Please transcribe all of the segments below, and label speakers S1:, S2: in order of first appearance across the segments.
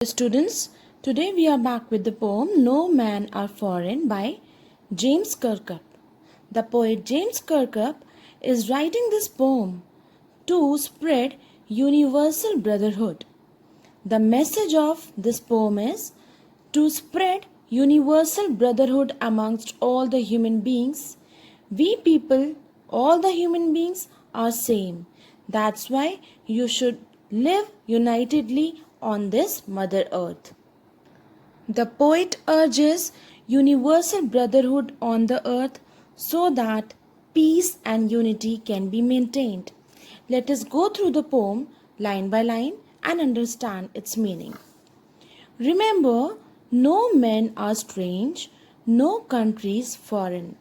S1: Students, today we are back with the poem No Man Are Foreign by James Kirkup. The poet James Kirkup is writing this poem to spread universal brotherhood. The message of this poem is to spread universal brotherhood amongst all the human beings. We people, all the human beings are same. That's why you should live unitedly on this Mother Earth. The poet urges universal brotherhood on the earth so that peace and unity can be maintained. Let us go through the poem line by line and understand its meaning. Remember, no men are strange, no countries foreign.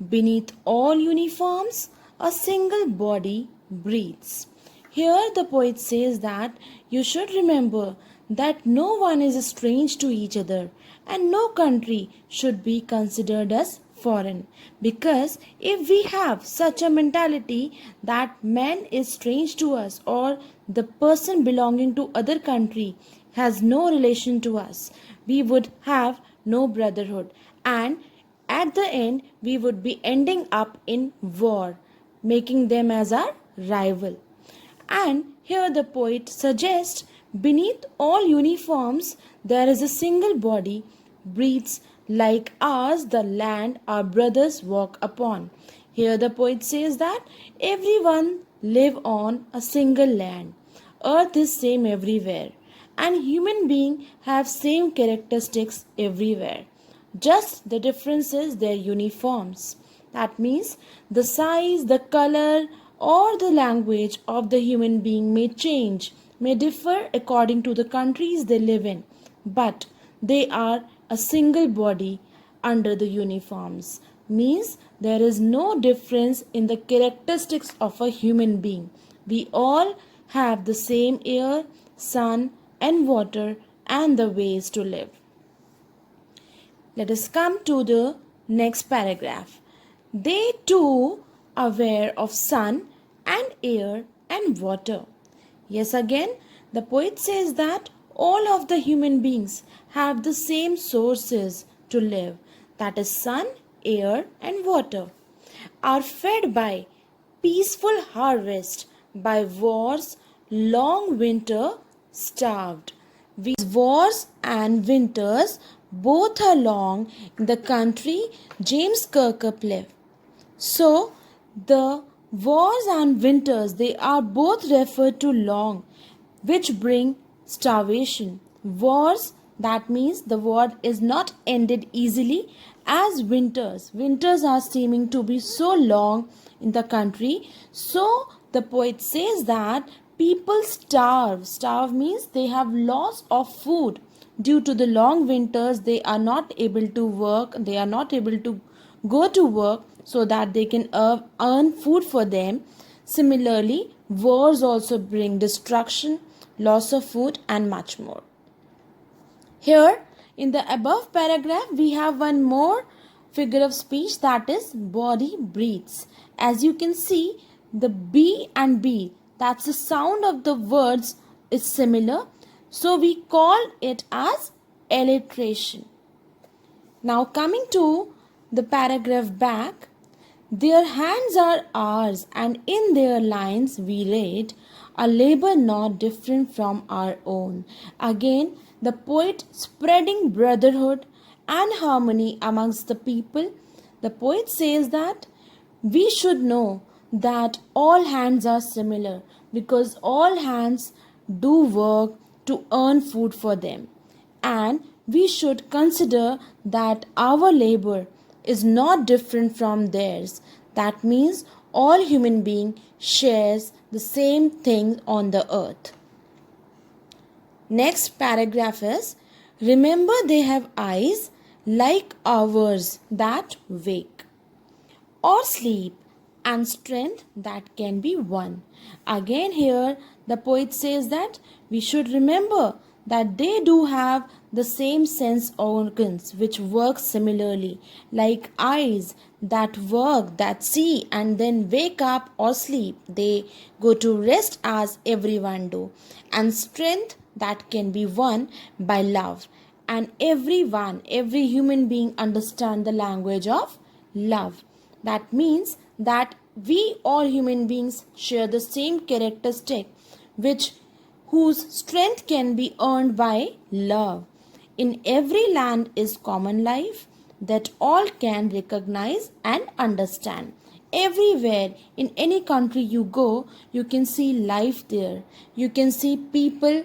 S1: Beneath all uniforms, a single body breathes. Here the poet says that you should remember that no one is strange to each other and no country should be considered as foreign, because if we have such a mentality that man is strange to us or the person belonging to other country has no relation to us, we would have no brotherhood, and at the end we would be ending up in war, making them as our rival. And here the poet suggests beneath all uniforms there is a single body, breathes like ours the land our brothers walk upon. Here the poet says that everyone live on a single land. Earth is same everywhere and human beings have same characteristics everywhere. Just the difference is their uniforms. That means the size, the color, or the language of the human being may change, may differ according to the countries they live in, but they are a single body under the uniforms. Means there is no difference in the characteristics of a human being. We all have the same air, sun, and water and the ways to live. Let us come to the next paragraph. They too aware of sun and air and water. Yes, again, the poet says that all of the human beings have the same sources to live, that is sun, air and water, are fed by peaceful harvest, by wars, long winter, starved. These wars and winters both are long in the country James Kirkup lived. So, the wars and winters, they are both referred to long, which bring starvation. Wars, that means the war is not ended easily, as winters. Winters are seeming to be so long in the country. So, the poet says that people starve. Starve means they have loss of food. Due to the long winters, they are not able to work, they are not able to go to work so that they can earn food for them. Similarly, wars also bring destruction, loss of food and much more. Here in the above paragraph we have one more figure of speech, that is body breathes. As you can see, the B and B, that's the sound of the words is similar. So we call it as alliteration. Now coming to the paragraph back, their hands are ours and in their lines we read, a labor not different from our own. Again, the poet spreading brotherhood and harmony amongst the people. The poet says that we should know that all hands are similar because all hands do work to earn food for them, and we should consider that our labor is not different from theirs. That means all human being shares the same thing on the earth. Next paragraph is, remember they have eyes like ours that wake or sleep, and strength that can be won. Again here the poet says that we should remember that they do have the same sense organs which work similarly, like eyes that work, that see and then wake up or sleep. They go to rest as everyone do. And strength that can be won by love. And every human being understand the language of love. That means that we all human beings share the same characteristic which whose strength can be earned by love. In every land is common life that all can recognize and understand. Everywhere, in any country you go, you can see life there. You can see people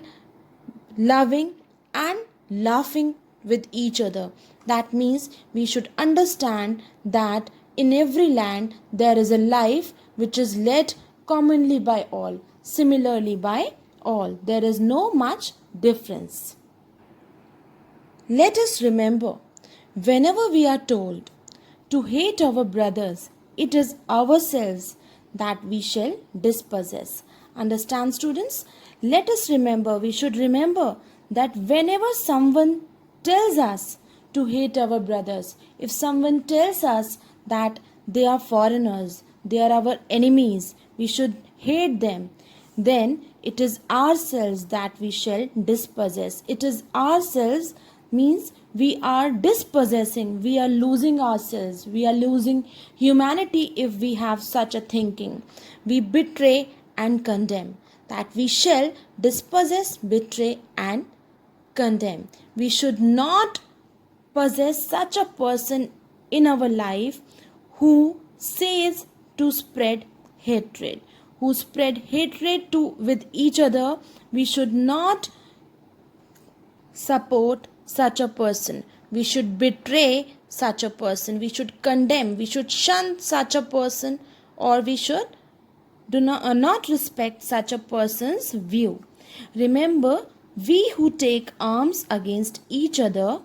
S1: loving and laughing with each other. That means we should understand that in every land there is a life which is led commonly by all, similarly by all. There is no much difference. Let us remember, whenever we are told to hate our brothers, it is ourselves that we shall dispossess. Understand, students? Let us remember, we should remember that whenever someone tells us to hate our brothers, if someone tells us that they are foreigners, they are our enemies, we should hate them, then it is ourselves that we shall dispossess. It is ourselves means we are dispossessing, we are losing ourselves, we are losing humanity if we have such a thinking. We betray and condemn. That we shall dispossess, betray and condemn. We should not possess such a person in our life who says to spread hatred, who spread hatred to with each other. We should not support such a person. We should betray such a person. We should condemn. We should shun such a person, or we should not respect such a person's view. Remember, we who take arms against each other,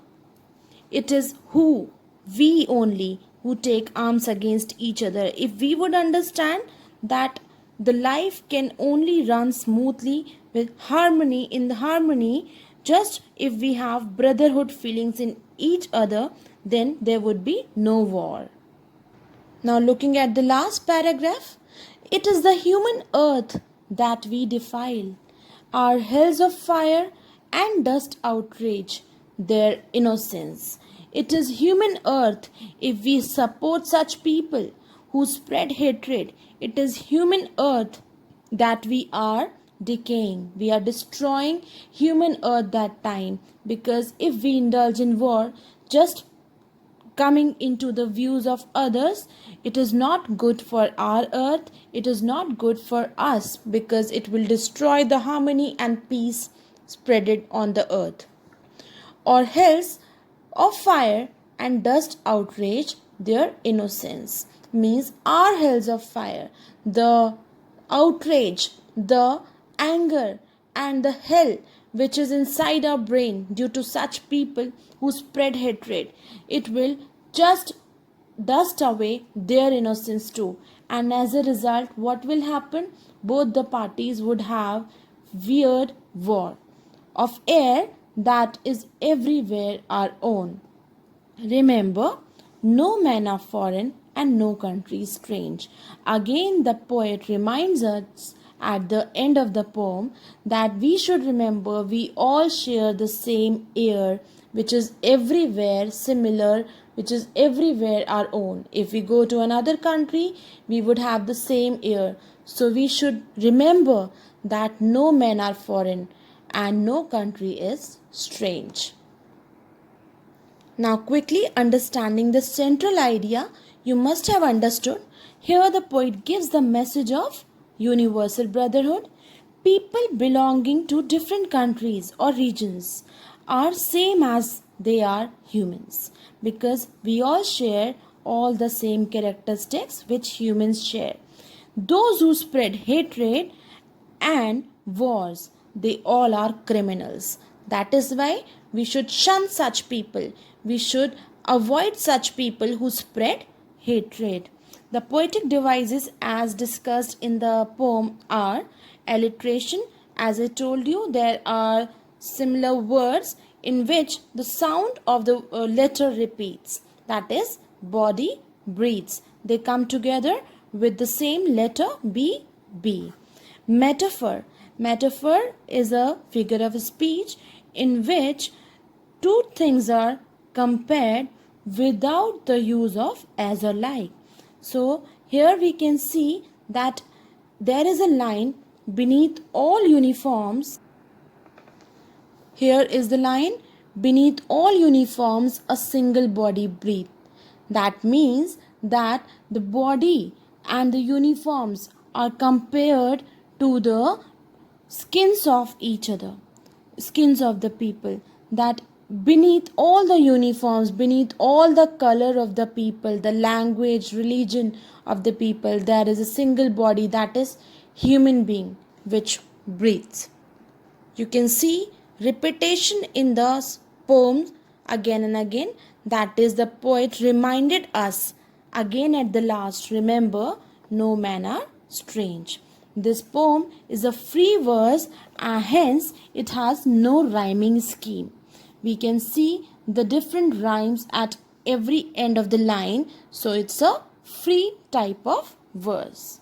S1: it is we only who take arms against each other. If we would understand that the life can only run smoothly with harmony, in the harmony, just if we have brotherhood feelings in each other, then there would be no war. Now looking at the last paragraph, it is the human earth that we defile. Our hells of fire and dust outrage their innocence. It is human earth if we support such people who spread hatred. It is human earth that we are decaying. We are destroying human earth that time, because if we indulge in war, just coming into the views of others, it is not good for our earth, it is not good for us, because it will destroy the harmony and peace spreaded on the earth. Or hells of fire and dust outrage their innocence, means our hells of fire, the outrage, the anger and the hell which is inside our brain due to such people who spread hatred, it will just dust away their innocence too. And as a result, what will happen? Both the parties would have weird war of air that is everywhere our own. Remember, no man are foreign and no country is strange. Again, the poet reminds us at the end of the poem that we should remember we all share the same air which is everywhere similar, which is everywhere our own. If we go to another country, we would have the same air. So we should remember that no men are foreign and no country is strange. Now quickly understanding the central idea, you must have understood. Here the poet gives the message of universal brotherhood. People belonging to different countries or regions are same as they are humans, because we all share all the same characteristics which humans share. Those who spread hatred and wars, they all are criminals. That is why we should shun such people. We should avoid such people who spread hatred. The poetic devices as discussed in the poem are alliteration. As I told you, there are similar words in which the sound of the letter repeats. That is, body breathes. They come together with the same letter B. Metaphor. Metaphor is a figure of speech in which two things are compared without the use of as or like. So here we can see that there is a line beneath all uniforms. Here is the line, beneath all uniforms a single body breathes. That means that the body and the uniforms are compared to the skins of each other, skins of the people. That beneath all the uniforms, beneath all the color of the people, the language, religion of the people, there is a single body, that is human being, which breathes. You can see repetition in the poem again and again. That is, the poet reminded us again at the last, remember, no men are strange. This poem is a free verse and hence it has no rhyming scheme. We can see the different rhymes at every end of the line, so it's a free type of verse.